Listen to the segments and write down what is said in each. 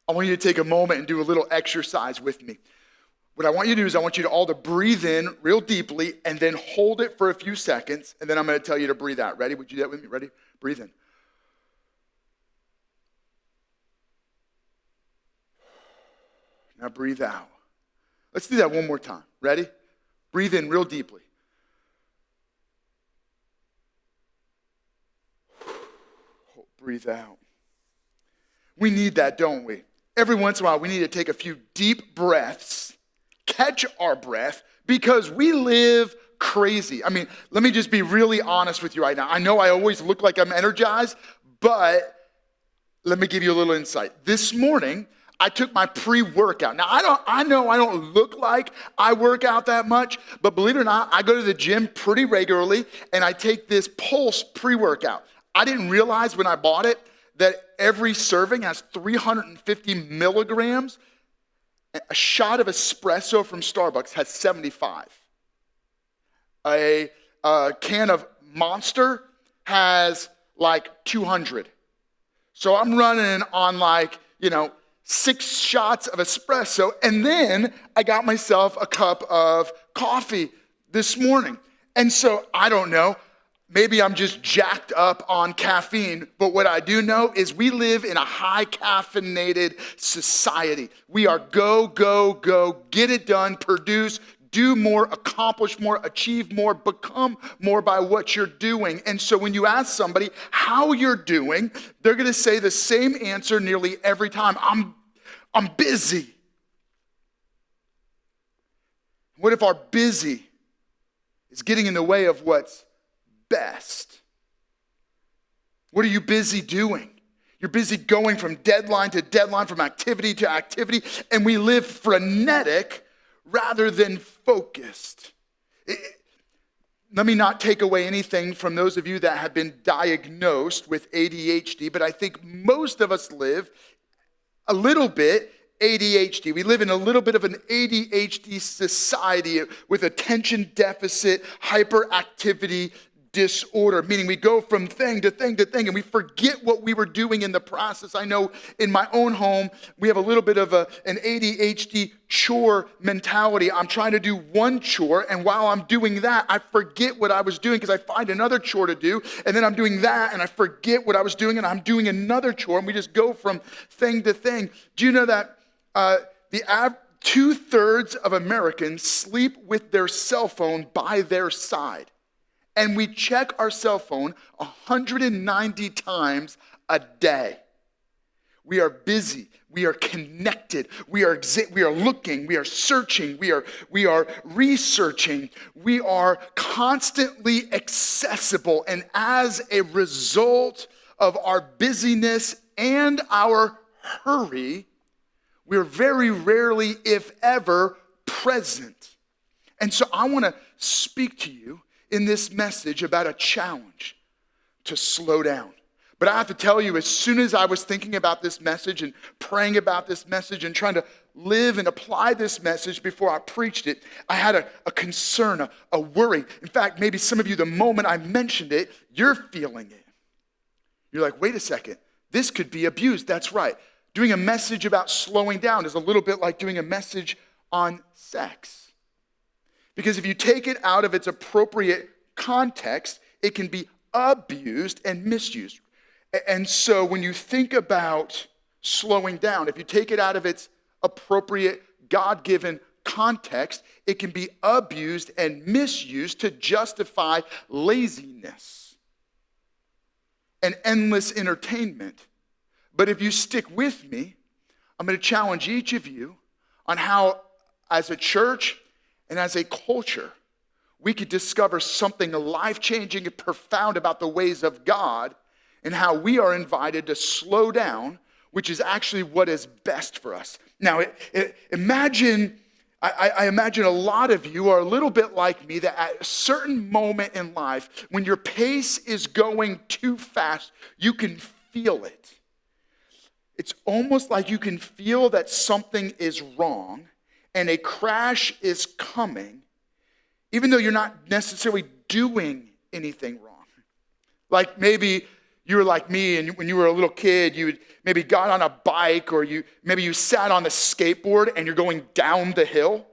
I want you to take a moment and do a little exercise with me. What I want you to do is I want you to all to breathe in real deeply and then hold it for a few seconds, and then I'm going to tell you to breathe out. Ready? Would you do that with me? Ready? Breathe in. Now breathe out. Let's do that one more time. Ready? Breathe in real deeply. Breathe out. We need that, don't we? Every once in a while, we need to take a few deep breaths, catch our breath, because we live crazy. I mean, let me just be really honest with you right now. I know I always look like I'm energized, but let me give you a little insight. This morning, I took my pre-workout. Now, I know I don't look like I work out that much, but believe it or not, I go to the gym pretty regularly, and I take this Pulse pre-workout. I didn't realize when I bought it that every serving has 350 milligrams. A shot of espresso from Starbucks has 75. A can of Monster has like 200. So I'm running on 6 shots of espresso, and then I got myself a cup of coffee this morning. And so I don't know. Maybe I'm just jacked up on caffeine, but what I do know is we live in a high caffeinated society. We are go, go, go, get it done, produce, do more, accomplish more, achieve more, become more by what you're doing. And so when you ask somebody how you're doing, they're going to say the same answer nearly every time. I'm busy. What if our busy is getting in the way of what's best? What are you busy doing? You're busy going from deadline to deadline, from activity to activity, and we live frenetic rather than focused. Let me not take away anything from those of you that have been diagnosed with ADHD, but I think most of us live a little bit ADHD. We live in a little bit of an ADHD society with attention deficit, hyperactivity disorder, meaning we go from thing to thing to thing and we forget what we were doing in the process. I know in my own home, we have a little bit of an ADHD chore mentality. I'm trying to do one chore, and while I'm doing that, I forget what I was doing because I find another chore to do, and then I'm doing that and I forget what I was doing and I'm doing another chore, and we just go from thing to thing. Do you know that 2/3 of Americans sleep with their cell phone by their side? And we check our cell phone 190 times a day. We are busy. We are connected. We are looking. We are searching. We are researching. We are constantly accessible. And as a result of our busyness and our hurry, we're very rarely, if ever, present. And so I want to speak to you in this message about a challenge to slow down. But I have to tell you, as soon as I was thinking about this message and praying about this message and trying to live and apply this message before I preached it, I had a concern, a worry. In fact, maybe some of you, the moment I mentioned it, you're feeling it. You're like, wait a second, this could be abused. That's right. Doing a message about slowing down is a little bit like doing a message on sex. Because if you take it out of its appropriate context, it can be abused and misused. And so when you think about slowing down, if you take it out of its appropriate God-given context, it can be abused and misused to justify laziness and endless entertainment. But if you stick with me, I'm going to challenge each of you on how, as a church and as a culture, we could discover something life-changing and profound about the ways of God and how we are invited to slow down, which is actually what is best for us. Now, I imagine a lot of you are a little bit like me, that at a certain moment in life, when your pace is going too fast, you can feel it. It's almost like you can feel that something is wrong and a crash is coming, even though you're not necessarily doing anything wrong. Like maybe You were like me, and when you were a little kid, you maybe got on a bike, or maybe you sat on a skateboard and you're going down the hill.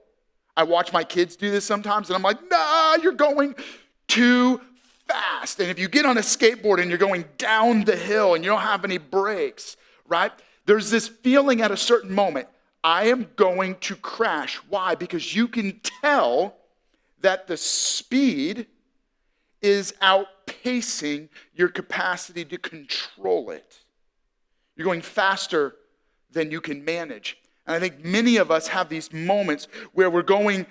I watch my kids do this sometimes, and I'm like, nah, you're going too fast. And if you get on a skateboard and you're going down the hill and you don't have any brakes, right? There's this feeling at a certain moment, I am going to crash. Why? Because you can tell that the speed is outpacing your capacity to control it. You're going faster than you can manage. And I think many of us have these moments where we're going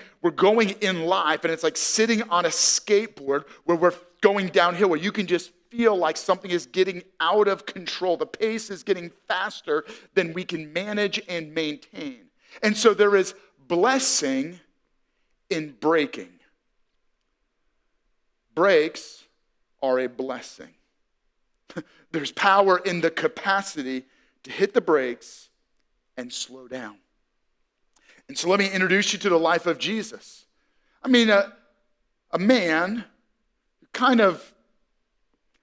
in life, and it's like sitting on a skateboard where we're going downhill, where you can just feel like something is getting out of control. The pace is getting faster than we can manage and maintain. And so there is blessing in braking. Brakes are a blessing. There's power in the capacity to hit the brakes and slow down. And so let me introduce you to the life of Jesus. I mean, a man who kind of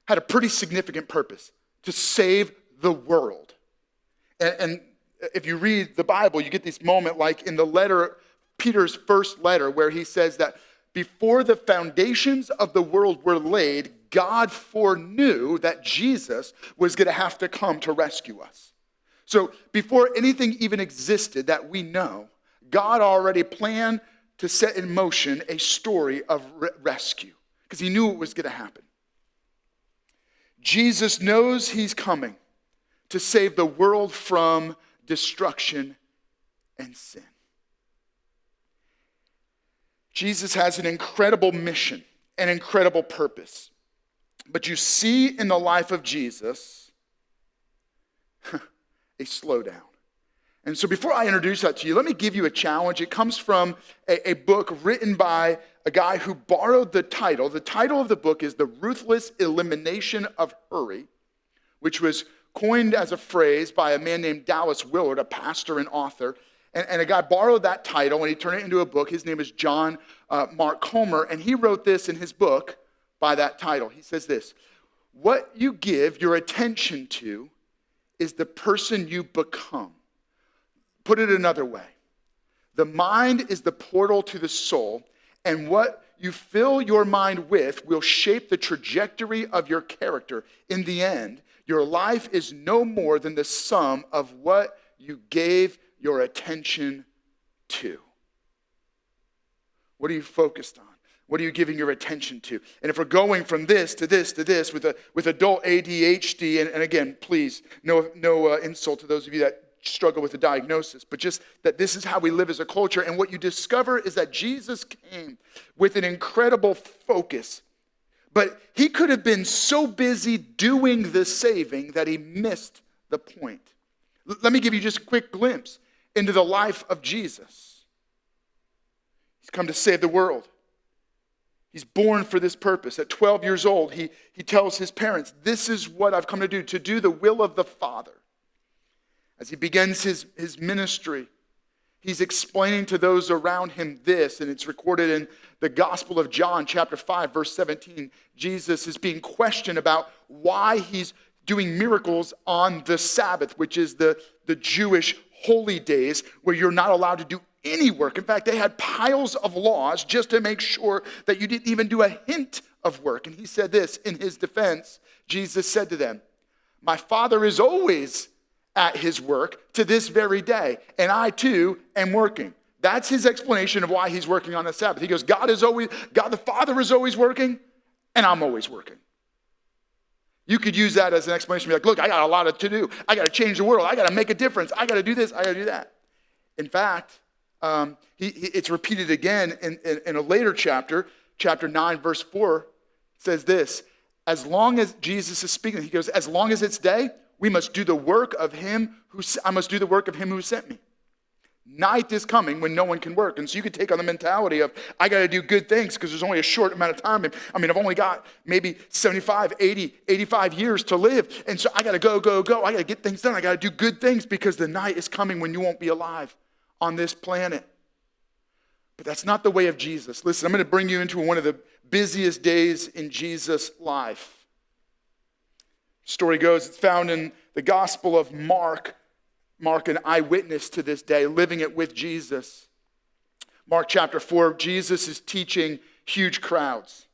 had a pretty significant purpose, to save the world. And if you read the Bible, you get this moment like in the letter, Peter's first letter, where he says that before the foundations of the world were laid, God foreknew that Jesus was going to have to come to rescue us. So before anything even existed that we know, God already planned to set in motion a story of rescue because he knew it was going to happen. Jesus knows he's coming to save the world from destruction and sin. Jesus has an incredible mission, an incredible purpose. But you see in the life of Jesus a slowdown. And so before I introduce that to you, let me give you a challenge. It comes from a book written by a guy who borrowed the title. The title of the book is The Ruthless Elimination of Hurry, which was coined as a phrase by a man named Dallas Willard, a pastor and author. And a guy borrowed that title and he turned it into a book. His name is John Mark Comer, and he wrote this in his book by that title. He says this: what you give your attention to is the person you become. Put it another way. The mind is the portal to the soul, and what you fill your mind with will shape the trajectory of your character. In the end, your life is no more than the sum of what you gave your attention to. What are you focused on? What are you giving your attention to? And if we're going from this to this to this with adult ADHD, and again, please, no insult to those of you that struggle with the diagnosis, but just that this is how we live as a culture. And what you discover is that Jesus came with an incredible focus, but he could have been so busy doing the saving that he missed the point. Let me give you just a quick glimpse into the life of Jesus. He's come to save the world. He's born for this purpose. At 12 years old, he tells his parents, this is what I've come to do the will of the Father. As he begins his ministry, he's explaining to those around him this, and it's recorded in the Gospel of John, chapter 5, verse 17. Jesus is being questioned about why he's doing miracles on the Sabbath, which is the Jewish holy days where you're not allowed to do any work. In fact, they had piles of laws just to make sure that you didn't even do a hint of work. And he said this in his defense. Jesus said to them, my Father is always at his work to this very day, and I too am working. That's his explanation of why he's working on the Sabbath. He goes, God the Father is always working, and I'm always working. You could use that as an explanation. Be like, look, I got a lot to do. I got to change the world. I got to make a difference. I got to do this. I got to do that. In fact, it's repeated again in a later chapter 9, verse 4, it says this: as long as Jesus is speaking, he goes, as long as it's day, we must do the work of him I must do the work of him who sent me. Night is coming when no one can work. And so you could take on the mentality of, I got to do good things because there's only a short amount of time. I mean, I've only got maybe 75, 80, 85 years to live. And so I got to go. I got to get things done. I got to do good things because the night is coming when you won't be alive on this planet. But that's not the way of Jesus. Listen, I'm going to bring you into one of the busiest days in Jesus' life. Story goes, it's found in the Gospel of Mark. Mark, an eyewitness to this day, living it with Jesus. Mark chapter 4, Jesus is teaching huge crowds.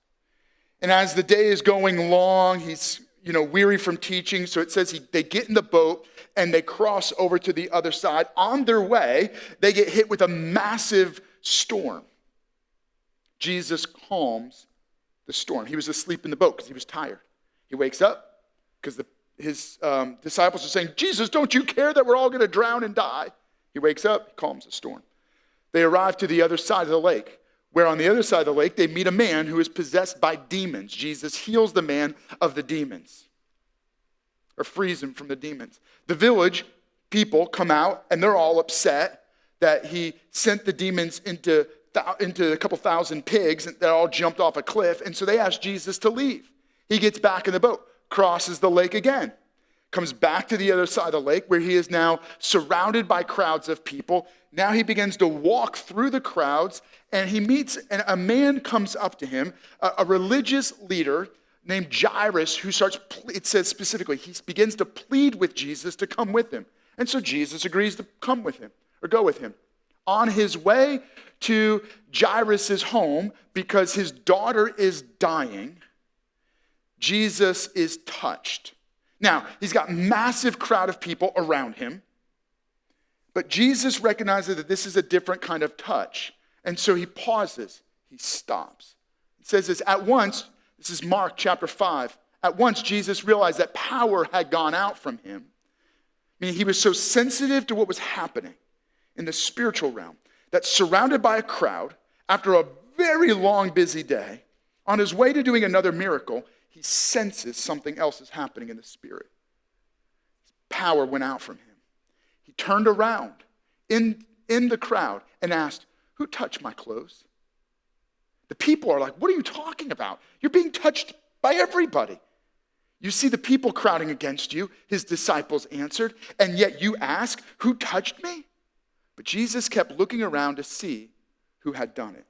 And as the day is going long, he's weary from teaching. So it says they get in the boat and they cross over to the other side. On their way, they get hit with a massive storm. Jesus calms the storm. He was asleep in the boat because he was tired. He wakes up because his disciples are saying, Jesus, don't you care that we're all going to drown and die? He wakes up, he calms the storm. They arrive to the other side of the lake, where on the other side of the lake, they meet a man who is possessed by demons. Jesus heals the man of the demons, or frees him from the demons. The village people come out, and they're all upset that he sent the demons into a couple thousand pigs that all jumped off a cliff, and so they ask Jesus to leave. He gets back in the boat, crosses the lake again, comes back to the other side of the lake where he is now surrounded by crowds of people. Now he begins to walk through the crowds, and he meets, and a man comes up to him, a religious leader named Jairus, who it says specifically, he begins to plead with Jesus to come with him. And so Jesus agrees to come with him, or go with him. On his way to Jairus' home, because his daughter is dying, Jesus is touched. Now, he's got a massive crowd of people around him, but Jesus recognizes that this is a different kind of touch. And so he pauses, he stops. It says this, at once, this is Mark chapter 5, at once Jesus realized that power had gone out from him. I mean, he was so sensitive to what was happening in the spiritual realm that surrounded by a crowd, after a very long, busy day, on his way to doing another miracle, he senses something else is happening in the spirit. Power went out from him. He turned around in the crowd and asked, who touched my clothes? The people are like, what are you talking about? You're being touched by everybody. You see the people crowding against you, his disciples answered, and yet you ask, who touched me? But Jesus kept looking around to see who had done it.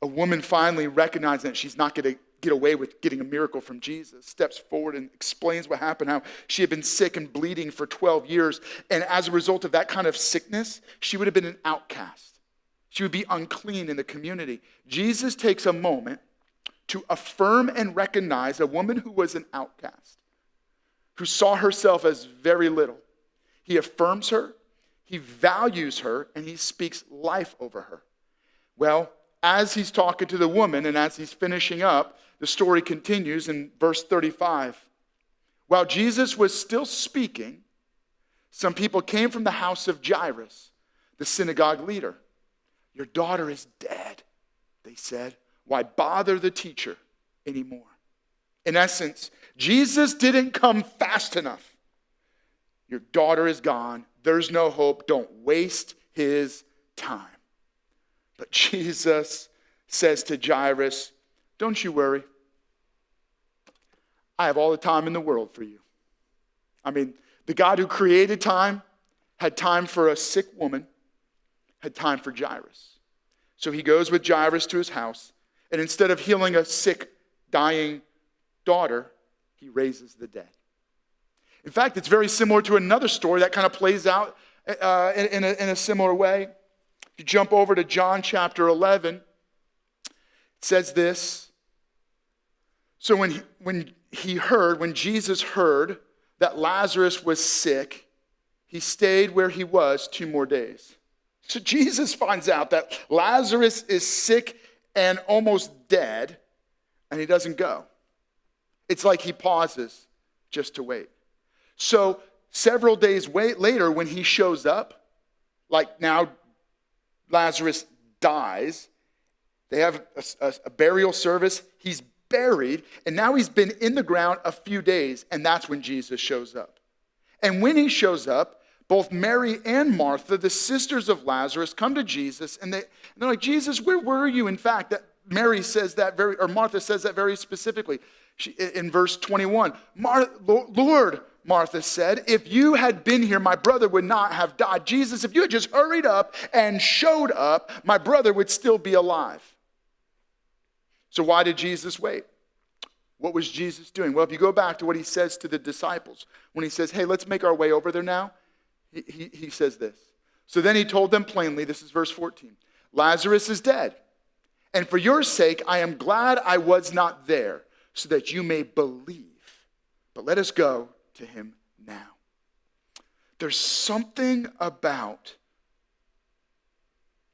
A woman finally recognizing that she's not going to get away with getting a miracle from Jesus, steps forward and explains what happened, how she had been sick and bleeding for 12 years. And as a result of that kind of sickness, she would have been an outcast. She would be unclean in the community. Jesus takes a moment to affirm and recognize a woman who was an outcast, who saw herself as very little. He affirms her, he values her, and he speaks life over her. Well, as he's talking to the woman and as he's finishing up, the story continues in verse 35. While Jesus was still speaking, some people came from the house of Jairus, the synagogue leader. Your daughter is dead, they said. Why bother the teacher anymore? In essence, Jesus didn't come fast enough. Your daughter is gone. There's no hope. Don't waste his time. But Jesus says to Jairus, don't you worry. I have all the time in the world for you. I mean, the God who created time had time for a sick woman, had time for Jairus. So he goes with Jairus to his house, and instead of healing a sick, dying daughter, he raises the dead. In fact, it's very similar to another story that kind of plays out in a similar way. If you jump over to John chapter 11, it says this. So when Jesus heard that Lazarus was sick, he stayed where he was 2 more days. So Jesus finds out that Lazarus is sick and almost dead, and he doesn't go. It's like he pauses just to wait. So several days later, when he shows up, like now Lazarus dies, they have a burial service, he's buried, and now he's been in the ground a few days, and that's when Jesus shows up. And when he shows up, both Mary and Martha, the sisters of Lazarus, come to Jesus, and they're like, Jesus, where were you? In fact, that Martha says that very specifically. In verse 21, Lord, Martha said, if you had been here, my brother would not have died. Jesus, if you had just hurried up and showed up, my brother would still be alive. So why did Jesus wait? What was Jesus doing? Well, if you go back to what he says to the disciples, when he says, hey, let's make our way over there now, he says this. So then he told them plainly, this is verse 14, Lazarus is dead. And for your sake, I am glad I was not there, so that you may believe. But let us go to him now. There's something about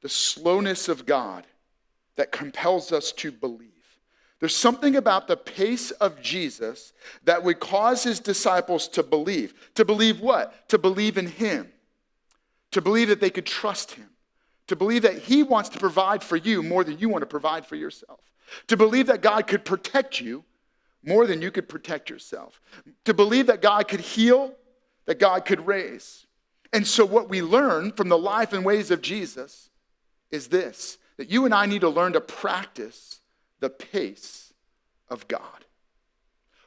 the slowness of God that compels us to believe. There's something about the pace of Jesus that would cause his disciples to believe. To believe what? To believe in him. To believe that they could trust him. To believe that he wants to provide for you more than you want to provide for yourself. To believe that God could protect you more than you could protect yourself. To believe that God could heal, that God could raise. And so what we learn from the life and ways of Jesus is this, that you and I need to learn to practice the pace of God.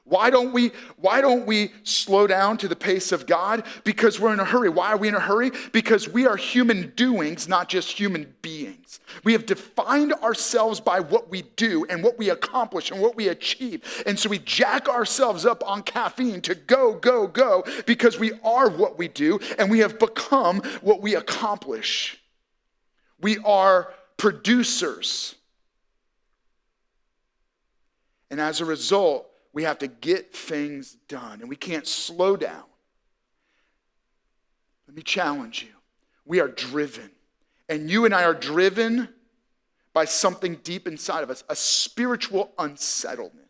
Why don't we slow down to the pace of God? Because we're in a hurry. Why are we in a hurry? Because we are human doings, not just human beings. We have defined ourselves by what we do and what we accomplish and what we achieve. And so we jack ourselves up on caffeine to go, go, go, because we are what we do and we have become what we accomplish. We are producers. And as a result, we have to get things done, and we can't slow down. Let me challenge you. We are driven, and you and I are driven by something deep inside of us, a spiritual unsettledness.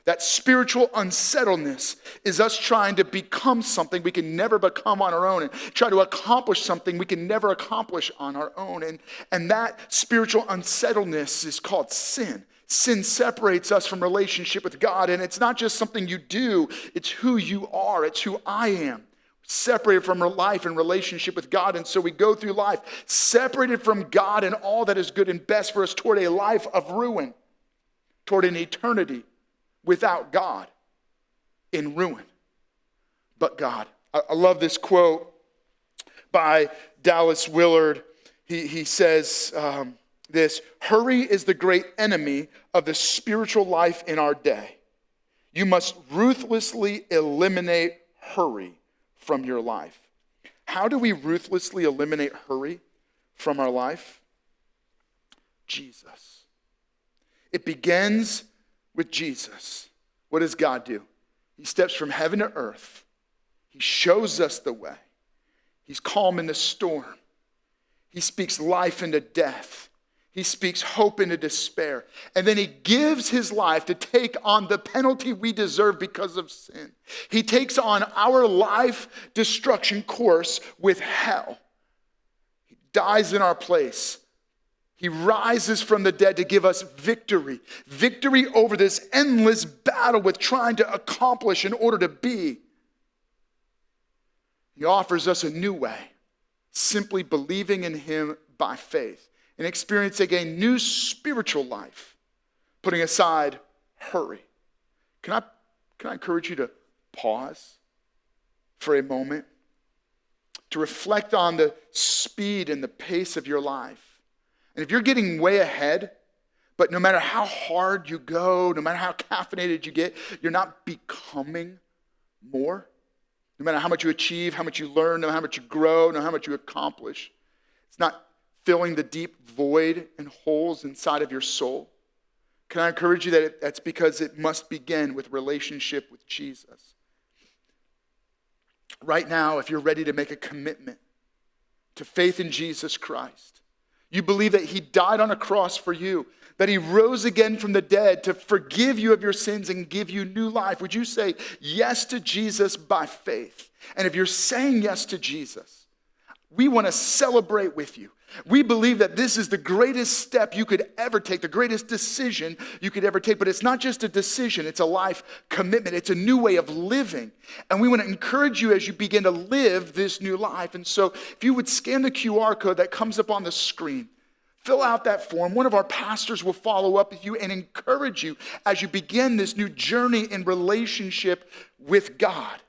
That spiritual unsettledness is us trying to become something we can never become on our own and try to accomplish something we can never accomplish on our own. And that spiritual unsettledness is called sin. Sin separates us from relationship with God, and it's not just something you do, it's who you are, it's who I am. Separated from our life and relationship with God, and so we go through life separated from God and all that is good and best for us toward a life of ruin, toward an eternity without God in ruin. But God. I love this quote by Dallas Willard. He says this, hurry is the great enemy of the spiritual life in our day. You must ruthlessly eliminate hurry from your life. How do we ruthlessly eliminate hurry from our life? Jesus. It begins with Jesus. What does God do? He steps from heaven to earth. He shows us the way. He's calm in the storm. He speaks life into death. He speaks hope into despair. And then he gives his life to take on the penalty we deserve because of sin. He takes on our life destruction course with hell. He dies in our place. He rises from the dead to give us victory. Victory over this endless battle with trying to accomplish in order to be. He offers us a new way, simply believing in him by faith and experiencing a new spiritual life, putting aside hurry. Can I encourage you to pause for a moment to reflect on the speed and the pace of your life? And if you're getting way ahead, but no matter how hard you go, no matter how caffeinated you get, you're not becoming more. No matter how much you achieve, how much you learn, no matter how much you grow, no matter how much you accomplish, it's not filling the deep void and holes inside of your soul. Can I encourage you that that's because it must begin with relationship with Jesus? Right now, if you're ready to make a commitment to faith in Jesus Christ, you believe that he died on a cross for you, that he rose again from the dead to forgive you of your sins and give you new life, would you say yes to Jesus by faith? And if you're saying yes to Jesus, we want to celebrate with you. We believe that this is the greatest step you could ever take, the greatest decision you could ever take. But it's not just a decision, it's a life commitment. It's a new way of living. And we want to encourage you as you begin to live this new life. And so if you would scan the QR code that comes up on the screen, fill out that form. One of our pastors will follow up with you and encourage you as you begin this new journey in relationship with God.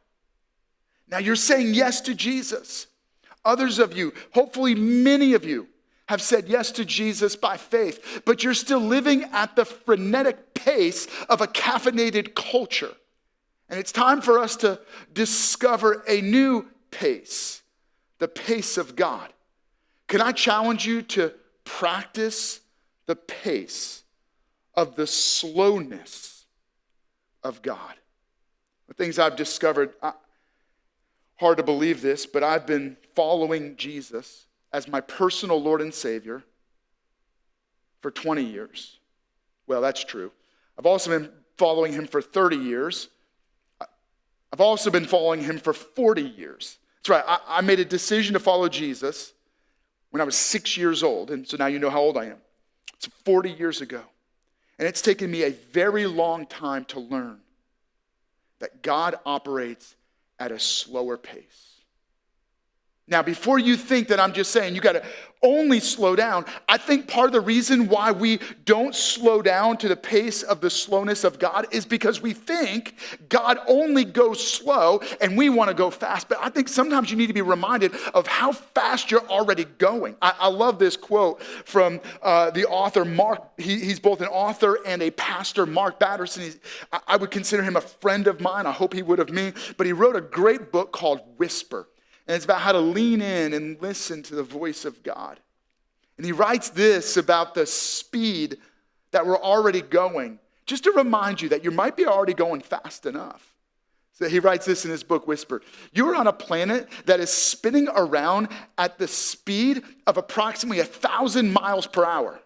Now you're saying yes to Jesus. Others of you, hopefully many of you, have said yes to Jesus by faith, but you're still living at the frenetic pace of a caffeinated culture. And it's time for us to discover a new pace, the pace of God. Can I challenge you to practice the pace of the slowness of God? The things I've discovered, hard to believe this, but I've been following Jesus as my personal Lord and Savior for 20 years. Well, that's true. I've also been following him for 30 years. I've also been following him for 40 years. That's right, I made a decision to follow Jesus when I was 6 years old, and so now you know how old I am. It's 40 years ago. And it's taken me a very long time to learn that God operates at a slower pace. Now, before you think that I'm just saying you got to only slow down, I think part of the reason why we don't slow down to the pace of the slowness of God is because we think God only goes slow and we want to go fast. But I think sometimes you need to be reminded of how fast you're already going. I love this quote from the author Mark. He's both an author and a pastor, Mark Batterson. I would consider him a friend of mine. I hope he would of me. But he wrote a great book called Whisper. And it's about how to lean in and listen to the voice of God. And he writes this about the speed that we're already going, just to remind you that you might be already going fast enough. So he writes this in his book, Whisper. You're on a planet that is spinning around at the speed of approximately 1,000 miles per hour.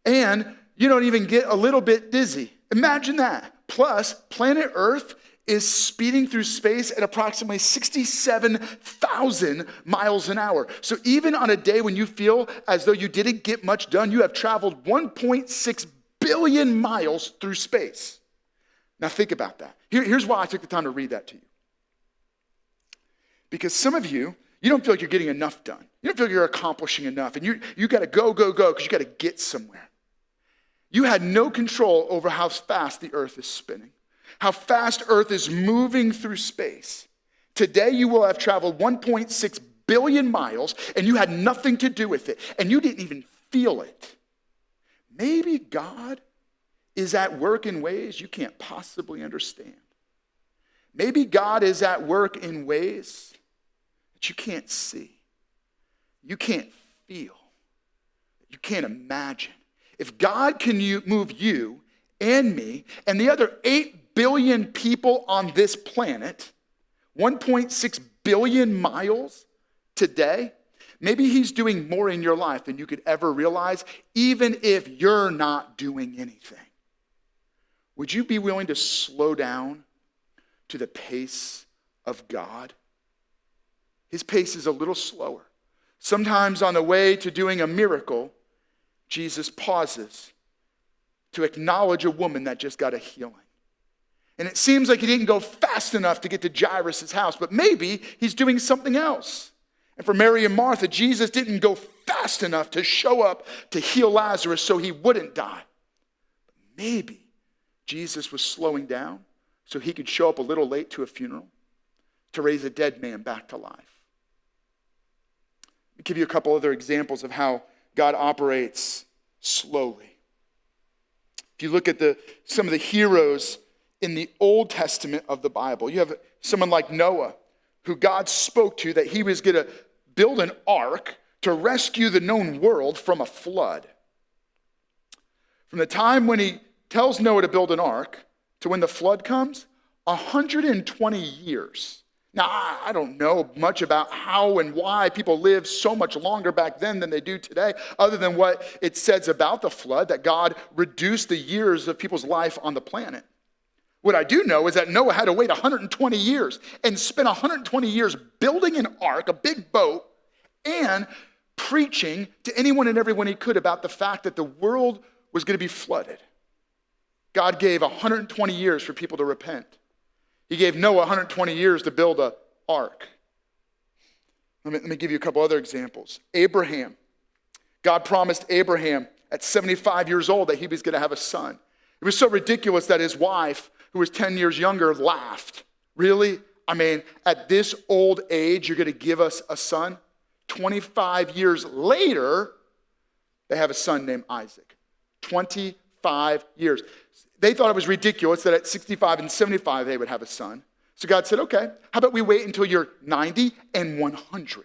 And you don't even get a little bit dizzy. Imagine that. Plus, planet Earth is speeding through space at approximately 67,000 miles an hour. So even on a day when you feel as though you didn't get much done, you have traveled 1.6 billion miles through space. Now think about that. Here's why I took the time to read that to you. Because some of you don't feel like you're getting enough done. You don't feel like you're accomplishing enough. And you got to go, because you got to get somewhere. You had no control over how fast the earth is spinning, how fast Earth is moving through space. Today, you will have traveled 1.6 billion miles, and you had nothing to do with it, and you didn't even feel it. Maybe God is at work in ways you can't possibly understand. Maybe God is at work in ways that you can't see, you can't feel, you can't imagine. If God can move you and me and the other 8 billion people on this planet, 1.6 billion miles today, maybe he's doing more in your life than you could ever realize, even if you're not doing anything. Would you be willing to slow down to the pace of God? His pace is a little slower. Sometimes on the way to doing a miracle, Jesus pauses to acknowledge a woman that just got a healing. And it seems like he didn't go fast enough to get to Jairus' house, but maybe he's doing something else. And for Mary and Martha, Jesus didn't go fast enough to show up to heal Lazarus so he wouldn't die. But maybe Jesus was slowing down so he could show up a little late to a funeral to raise a dead man back to life. Let me give you a couple other examples of how God operates slowly. If you look at some of the heroes in the Old Testament of the Bible, you have someone like Noah, who God spoke to that he was going to build an ark to rescue the known world from a flood. From the time when he tells Noah to build an ark to when the flood comes, 120 years. Now, I don't know much about how and why people lived so much longer back then than they do today, other than what it says about the flood, that God reduced the years of people's life on the planet. What I do know is that Noah had to wait 120 years and spent 120 years building an ark, a big boat, and preaching to anyone and everyone he could about the fact that the world was going to be flooded. God gave 120 years for people to repent. He gave Noah 120 years to build an ark. Let me give you a couple other examples. Abraham. God promised Abraham at 75 years old that he was going to have a son. It was so ridiculous that his wife, who was 10 years younger, laughed. Really? I mean, at this old age, you're going to give us a son? 25 years later, they have a son named Isaac. 25 years. They thought it was ridiculous that at 65 and 75 they would have a son. So God said, okay, how about we wait until you're 90 and 100?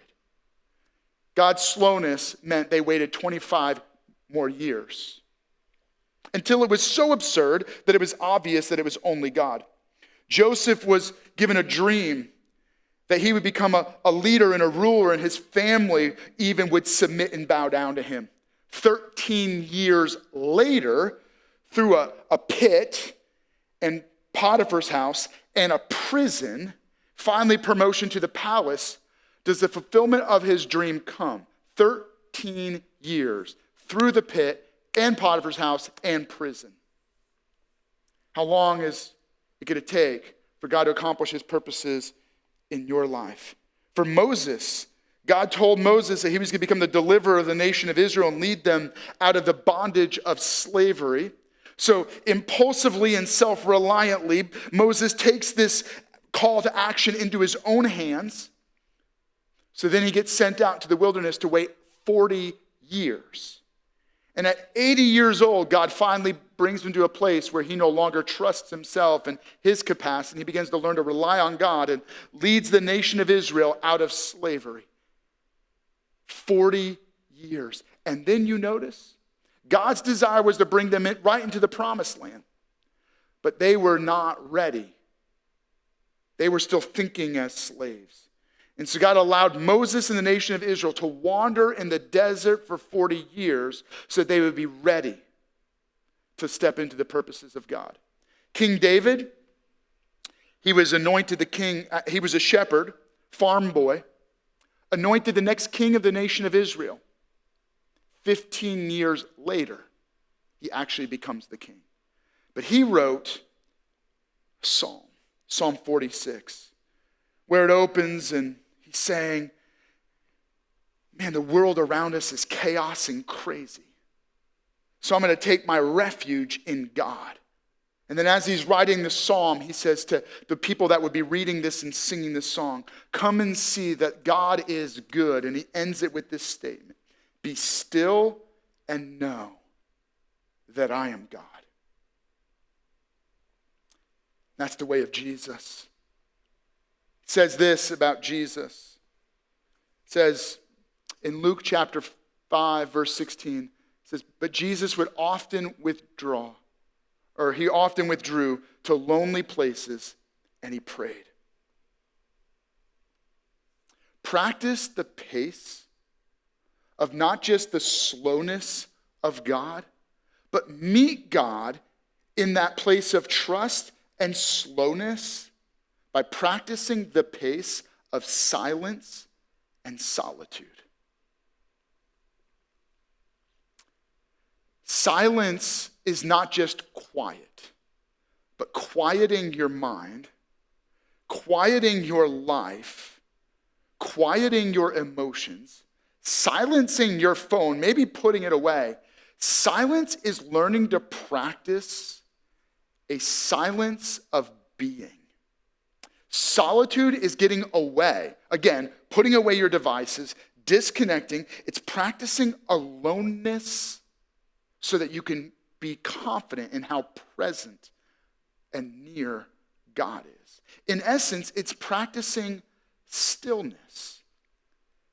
God's slowness meant they waited 25 more years until it was so absurd that it was obvious that it was only God. Joseph was given a dream that he would become a leader and a ruler, and his family even would submit and bow down to him. 13 years later, through a pit and Potiphar's house and a prison, finally promotion to the palace, does the fulfillment of his dream come. 13 years through the pit and Potiphar's house and prison. How long is it going to take for God to accomplish his purposes in your life? For Moses, God told Moses that he was going to become the deliverer of the nation of Israel and lead them out of the bondage of slavery. So impulsively and self-reliantly, Moses takes this call to action into his own hands. So then he gets sent out to the wilderness to wait 40 years. And at 80 years old, God finally brings him to a place where he no longer trusts himself and his capacity. He begins to learn to rely on God and leads the nation of Israel out of slavery. 40 years. And then you notice, God's desire was to bring them right into the promised land. But they were not ready. They were still thinking as slaves. And so God allowed Moses and the nation of Israel to wander in the desert for 40 years so that they would be ready to step into the purposes of God. King David, he was anointed the king. He was a shepherd, farm boy, anointed the next king of the nation of Israel. 15 years later, he actually becomes the king. But he wrote a psalm, Psalm 46, where it opens and he's saying, man, the world around us is chaos and crazy. So I'm going to take my refuge in God. And then as he's writing the psalm, he says to the people that would be reading this and singing this song, come and see that God is good. And he ends it with this statement, be still and know that I am God. That's the way of Jesus. It says this about Jesus. It says in Luke chapter 5, verse 16, it says, but Jesus would often withdraw, or he often withdrew to lonely places and he prayed. Practice the pace of not just the slowness of God, but meet God in that place of trust and slowness by practicing the pace of silence and solitude. Silence is not just quiet, but quieting your mind, quieting your life, quieting your emotions, silencing your phone, maybe putting it away. Silence is learning to practice a silence of being. Solitude is getting away. Again, putting away your devices, disconnecting. It's practicing aloneness so that you can be confident in how present and near God is. In essence, it's practicing stillness.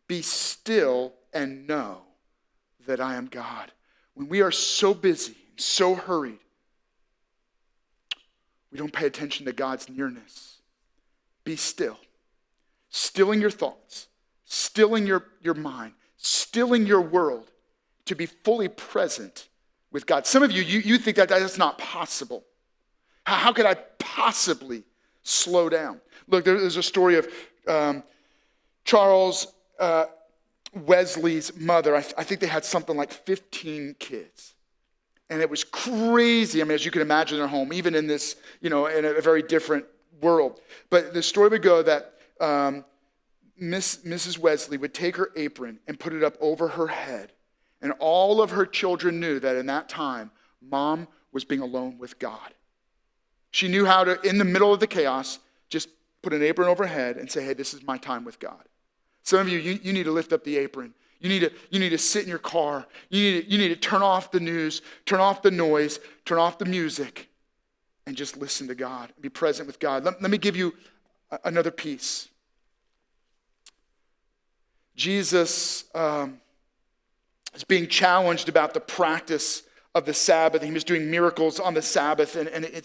Be still and know that I am God. When we are so busy, so hurried, we don't pay attention to God's nearness. Be still. Stilling your thoughts, stilling your mind, stilling your world to be fully present with God. Some of you think that is not possible. How could I possibly slow down? Look, there's a story of Charles Wesley's mother. I think they had something like 15 kids. And it was crazy. I mean, as you can imagine their home, even in this, in a very different world. But the story would go that Mrs. Wesley would take her apron and put it up over her head. And all of her children knew that in that time, mom was being alone with God. She knew how to, in the middle of the chaos, just put an apron over her head and say, hey, this is my time with God. Some of you need to lift up the apron. You need to sit in your car. You need to turn off the news, turn off the noise, turn off the music, and just listen to God. Be present with God. Let me give you another piece. Jesus is being challenged about the practice of the Sabbath. He was doing miracles on the Sabbath, and he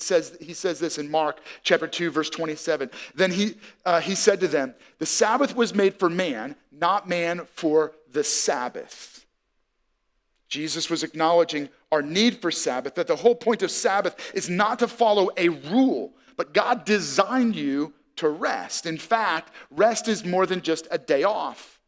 says this in Mark chapter 2, verse 27. Then he said to them, the Sabbath was made for man, not man for the Sabbath. Jesus was acknowledging our need for Sabbath, that the whole point of Sabbath is not to follow a rule, but God designed you to rest. In fact, rest is more than just a day off.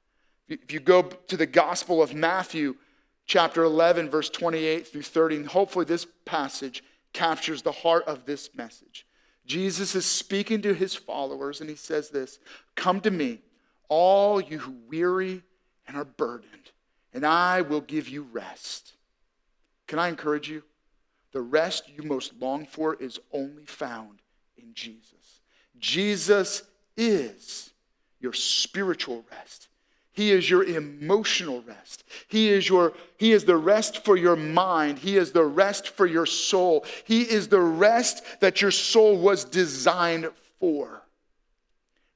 If you go to the Gospel of Matthew, chapter 11, verse 28 through 30, and hopefully this passage captures the heart of this message. Jesus is speaking to his followers, and he says this, come to me, all you who weary and are burdened, and I will give you rest. Can I encourage you? The rest you most long for is only found in Jesus. Jesus is your spiritual rest. He is your emotional rest. He is the rest for your mind. He is the rest for your soul. He is the rest that your soul was designed for.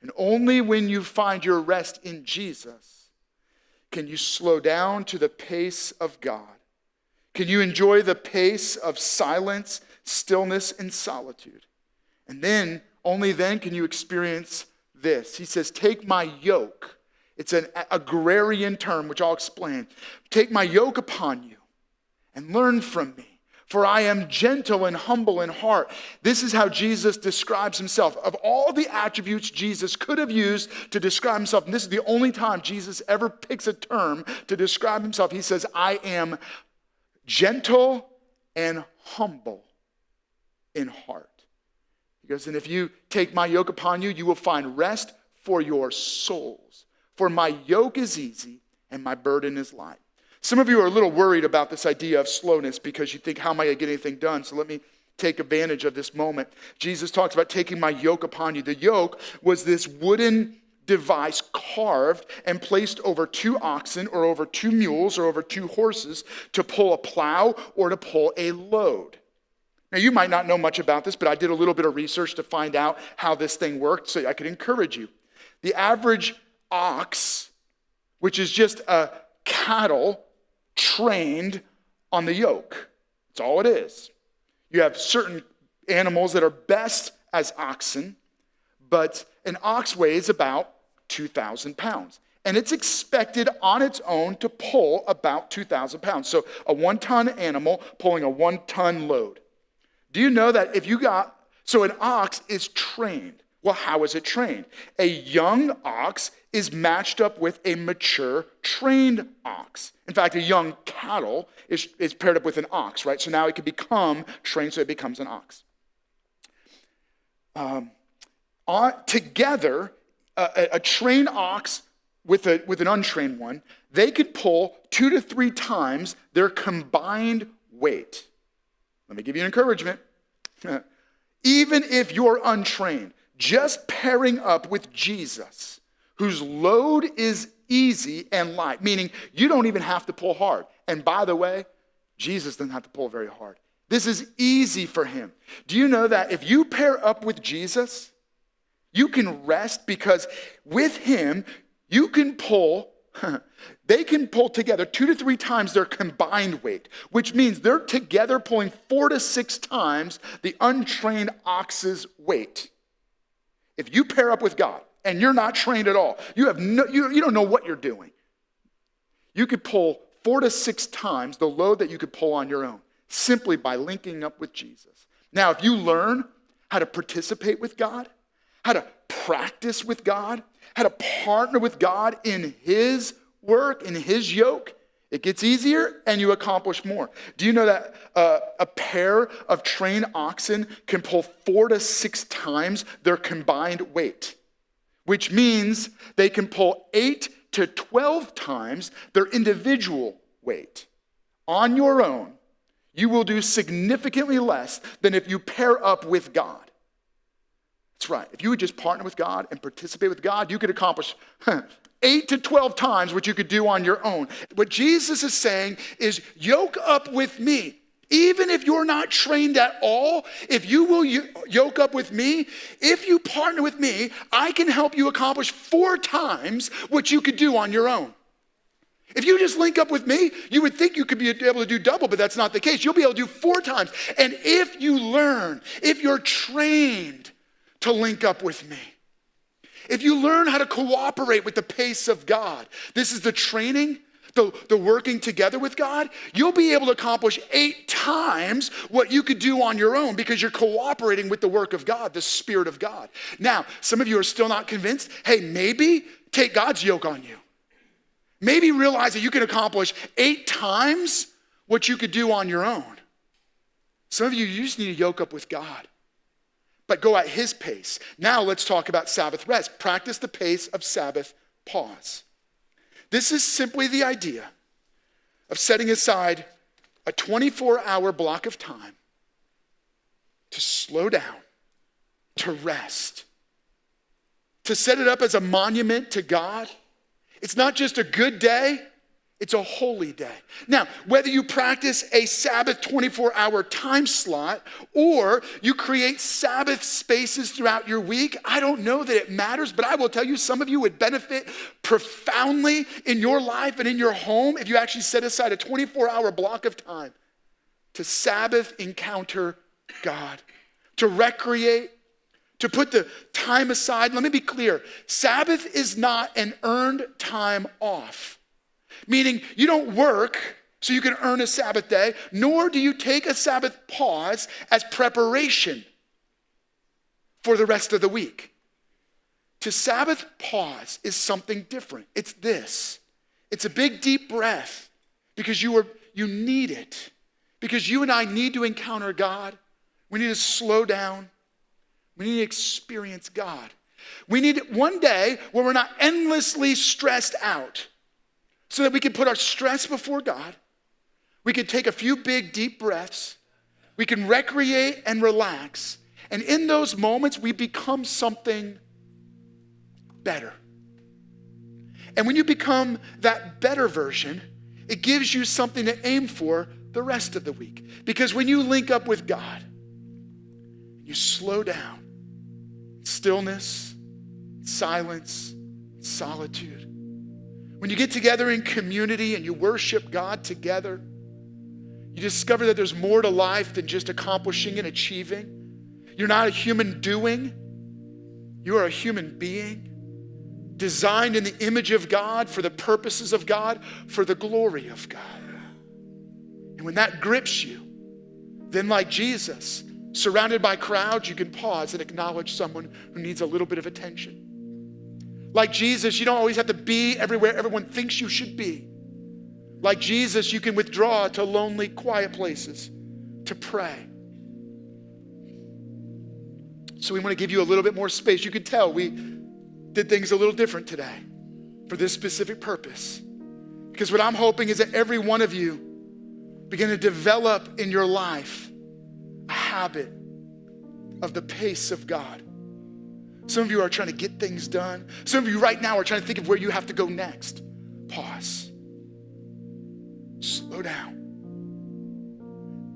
And only when you find your rest in Jesus can you slow down to the pace of God. Can you enjoy the pace of silence, stillness, and solitude? And then, only then can you experience this. He says, take my yoke. It's an agrarian term, which I'll explain. Take my yoke upon you and learn from me, for I am gentle and humble in heart. This is how Jesus describes himself. Of all the attributes Jesus could have used to describe himself, and this is the only time Jesus ever picks a term to describe himself, he says, I am gentle and humble in heart. He goes, and if you take my yoke upon you, you will find rest for your souls. For my yoke is easy and my burden is light. Some of you are a little worried about this idea of slowness because you think, how am I going to get anything done? So let me take advantage of this moment. Jesus talks about taking my yoke upon you. The yoke was this wooden device carved and placed over 2 oxen or over 2 mules or over 2 horses to pull a plow or to pull a load. Now, you might not know much about this, but I did a little bit of research to find out how this thing worked so I could encourage you. The average ox, which is just a cattle trained on the yoke. That's all it is. You have certain animals that are best as oxen, but an ox weighs about 2,000 pounds. And it's expected on its own to pull about 2,000 pounds. So a 1-ton animal pulling a 1-ton load. Do you know that so an ox is trained. Well, how is it trained? A young ox is matched up with a mature, trained ox. In fact, a young cattle is paired up with an ox, right? So now it can become trained, so it becomes an ox. Together, a trained ox with an untrained one, they could pull 2 to 3 times their combined weight. Let me give you an encouragement. Even if you're untrained, just pairing up with Jesus, whose load is easy and light, meaning you don't even have to pull hard. And by the way, Jesus doesn't have to pull very hard. This is easy for him. Do you know that if you pair up with Jesus, you can rest because with him, you can pull, they can pull together 2 to 3 times their combined weight, which means they're together pulling 4 to 6 times the untrained ox's weight. If you pair up with God and you're not trained at all, you don't know what you're doing. You could pull 4 to 6 times the load that you could pull on your own simply by linking up with Jesus. Now, if you learn how to participate with God, how to practice with God, how to partner with God in his work, in his yoke, it gets easier and you accomplish more. Do you know that a pair of trained oxen can pull 4 to 6 times their combined weight, which means they can pull 8 to 12 times their individual weight. On your own, you will do significantly less than if you pair up with God. That's right. If you would just partner with God and participate with God, you could accomplish 8 to 12 times what you could do on your own. What Jesus is saying is yoke up with me. Even if you're not trained at all, if you will yoke up with me, if you partner with me, I can help you accomplish 4 times what you could do on your own. If you just link up with me, you would think you could be able to do double, but that's not the case. You'll be able to do 4 times. And if you learn, if you're trained to link up with me, if you learn how to cooperate with the pace of God, this is the training, the working together with God, you'll be able to accomplish 8 times what you could do on your own because you're cooperating with the work of God, the Spirit of God. Now, some of you are still not convinced. Hey, maybe take God's yoke on you. Maybe realize that you can accomplish 8 times what you could do on your own. Some of you just need to yoke up with God, but go at his pace. Now let's talk about Sabbath rest. Practice the pace of Sabbath pause. This is simply the idea of setting aside a 24-hour block of time to slow down, to rest, to set it up as a monument to God. It's not just a good day, it's a holy day. Now, whether you practice a Sabbath 24-hour time slot or you create Sabbath spaces throughout your week, I don't know that it matters, but I will tell you some of you would benefit profoundly in your life and in your home if you actually set aside a 24-hour block of time to Sabbath encounter God, to recreate, to put the time aside. Let me be clear. Sabbath is not an earned time off. Meaning you don't work so you can earn a Sabbath day, nor do you take a Sabbath pause as preparation for the rest of the week. To Sabbath pause is something different. It's this. It's a big, deep breath because you need it. Because you and I need to encounter God. We need to slow down. We need to experience God. We need one day where we're not endlessly stressed out so that we can put our stress before God. We can take a few big, deep breaths. We can recreate and relax. And in those moments, we become something better. And when you become that better version, it gives you something to aim for the rest of the week. Because when you link up with God, you slow down. Stillness, silence, solitude. When you get together in community and you worship God together, you discover that there's more to life than just accomplishing and achieving. You're not a human doing. You are a human being, designed in the image of God, for the purposes of God, for the glory of God. And when that grips you, then like Jesus, surrounded by crowds, you can pause and acknowledge someone who needs a little bit of attention. Like Jesus, you don't always have to be everywhere everyone thinks you should be. Like Jesus, you can withdraw to lonely, quiet places to pray. So we want to give you a little bit more space. You could tell we did things a little different today for this specific purpose. Because what I'm hoping is that every one of you begin to develop in your life a habit of the pace of God. Some of you are trying to get things done. Some of you right now are trying to think of where you have to go next. Pause. Slow down.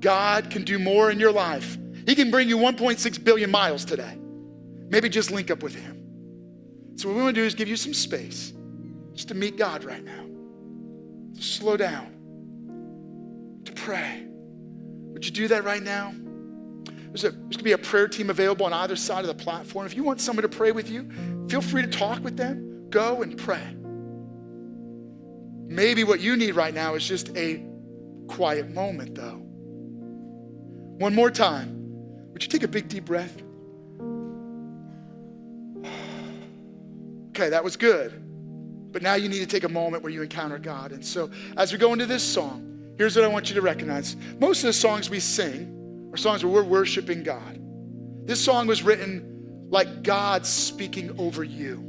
God can do more in your life. He can bring you 1.6 billion miles today. Maybe just link up with him. So what we want to do is give you some space just to meet God right now. To slow down. To pray. Would you do that right now? There's going to be a prayer team available on either side of the platform. If you want someone to pray with you, feel free to talk with them. Go and pray. Maybe what you need right now is just a quiet moment, though. One more time. Would you take a big, deep breath? Okay, that was good. But now you need to take a moment where you encounter God. And so as we go into this song, here's what I want you to recognize. Most of the songs we sing are songs where we're worshiping God. This song was written like God speaking over you.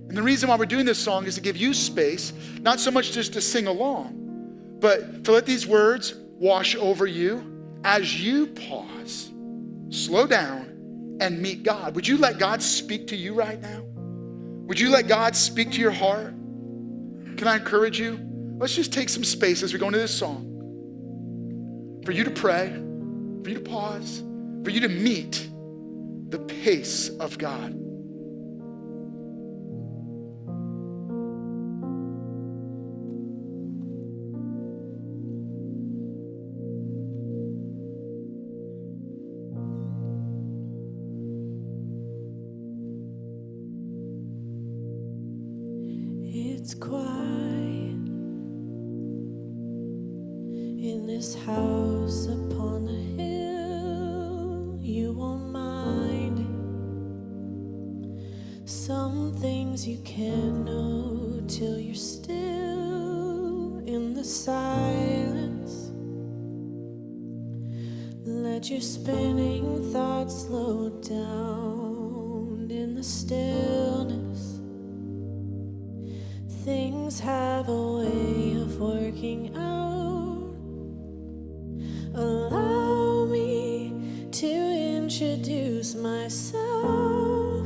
And the reason why we're doing this song is to give you space, not so much just to sing along, but to let these words wash over you as you pause, slow down, and meet God. Would you let God speak to you right now? Would you let God speak to your heart? Can I encourage you? Let's just take some space as we go into this song for you to pray, for you to pause, for you to meet the pace of God. It's quiet in this house upon the hill. You won't mind it. Some things you can't know till you're still in the silence. Let your spinning thoughts slow down in the stillness. Things have a way of working out. Allow me to introduce myself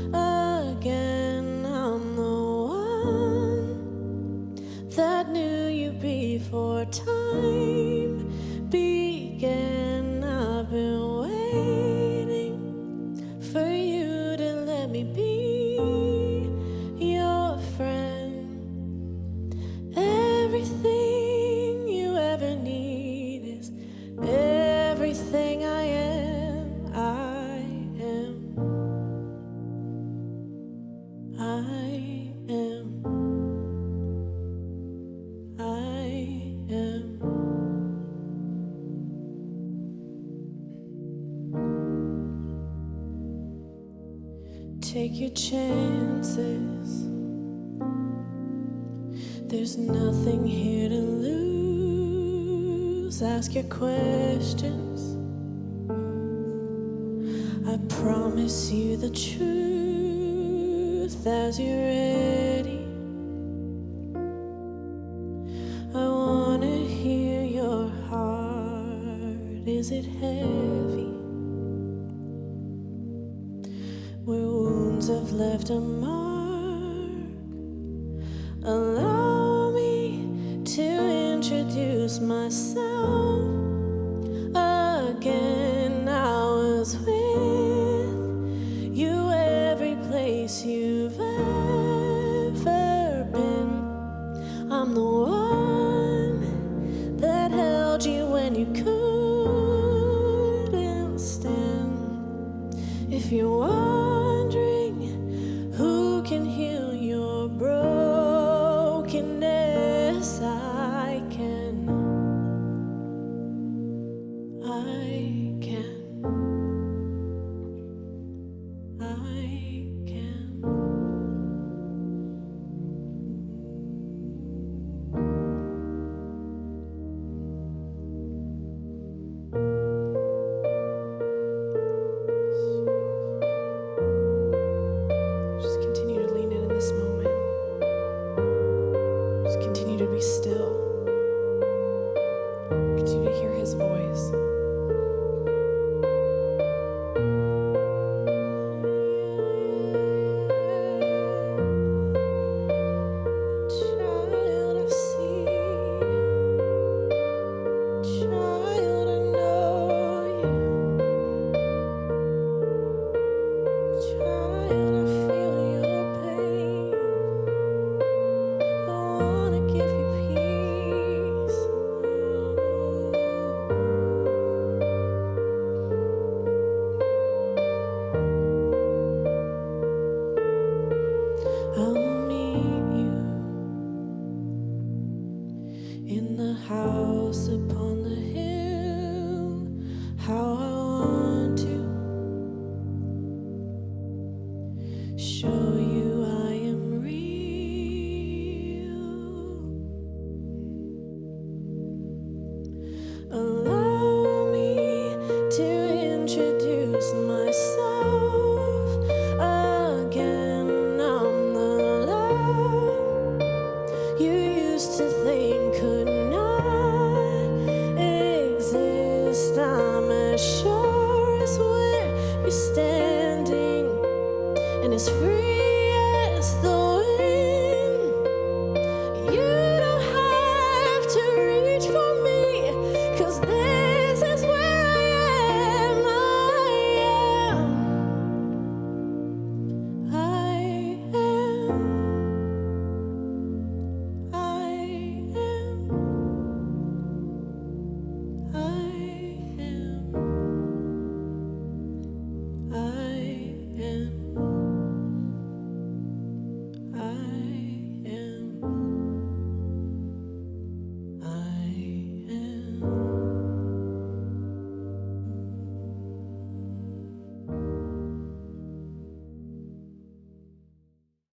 again. I'm the one that knew you before time began. I've been waiting for you to let me be your friend. Everything you ever need is everything I am. I am. I am. I am. Take your chances. There's nothing here to lose. Ask your questions. I promise you the truth as you're ready. I wanna hear your heart. Is it heavy? Where wounds have left a mark. Allow me to introduce myself